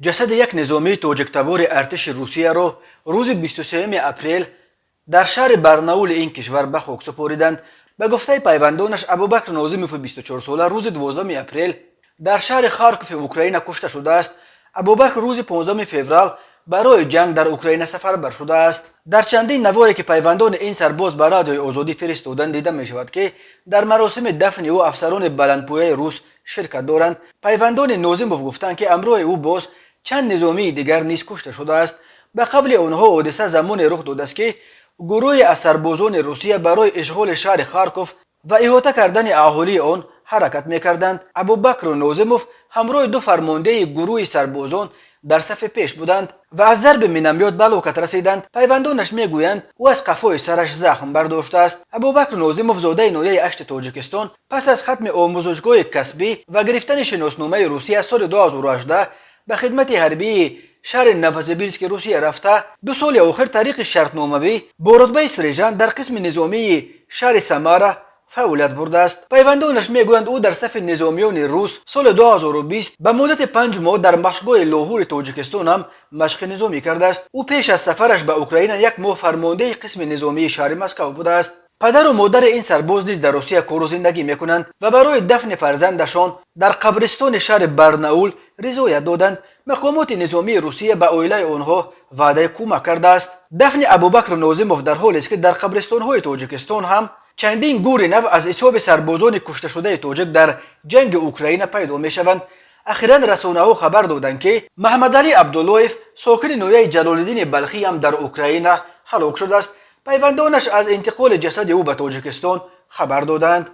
جسد یک نظامی توجکتبار ارتش روسیه را روز 23 اپریل در شهر برناول این کشور به خاک سپردند. به گفته پیوندانش ابوبکر ناظموف 24 ساله روز 12 اپریل در شهر خارکوف اوکراین کشته شده است. ابوبکر روز 15 فوریه برای جنگ در اوکراین سفربر شده است. در چندین نواری که پیوندان این سرباز به رادیوی آزادی فرستادند دیده می شود که در مراسم دفن او افسران بلندپایه روس شرکت دارند. پیوندان ناظموف گفتند که امروز او باز چند نظامی دیگر نیز کشته شده است. به قول آنها حادثه زمان رخ داده است که گروهی از سربازان روسیه برای اشغال شهر خارکوف و احاطه کردن اهالی آن حرکت می‌کردند. ابوبکر ناظموف همراه دو فرمانده گروه سربازان در صف پیش بودند و از ضرب مینامیات به هلاکت رسیدند. پیوندانش میگویند او از قفای سرش زخم برداشته است. ابوبکر ناظموف زاده ناحیه اشت تاجیکستان پس از ختم آموزشگاه کسبی و گرفتن شناسنامه روسیه سال 2018 به خدمت حربی شهر نووسیبیرسک روسیه رفته 2 سال آخر طریق شرطنامه‌ای با رتبه سرژانت در قسم نظامی شهر سمارا فعالیت برده است. پیوندانش میگویند او در صف نظامیان روس سال 2020 به مدت 5 ماه در بخشگاه لاهور تاجیکستان هم مشق نظامی کرده است. او پیش از سفرش به اوکراین 1 ماه فرمانده قسم نظامی شهر مسکو بوده است. پدر و مادر این سرباز نیز در روسیه کار و زندگی میکنند و برای دفن فرزندشان در قبرستان شهر برناول رضایت دادند. مقامات نظامی روسیه به عائله آنها وعده کمک کرده است. دفن ابوبکر ناظموف در حالی است که در قبرستان‌های تاجیکستان هم چندین گور نو از حساب سربازان کشته شده تاجیک در جنگ اوکراین پیدا میشوند. اخیراً رسانه‌ها خبر دادند که محمد علی عبداللهیف ساکن ناحیه جلال‌الدین بلخی هم در اوکراین هلاک شده است. پیوندانش از انتقال جسد او به تاجیکستان خبر دادند.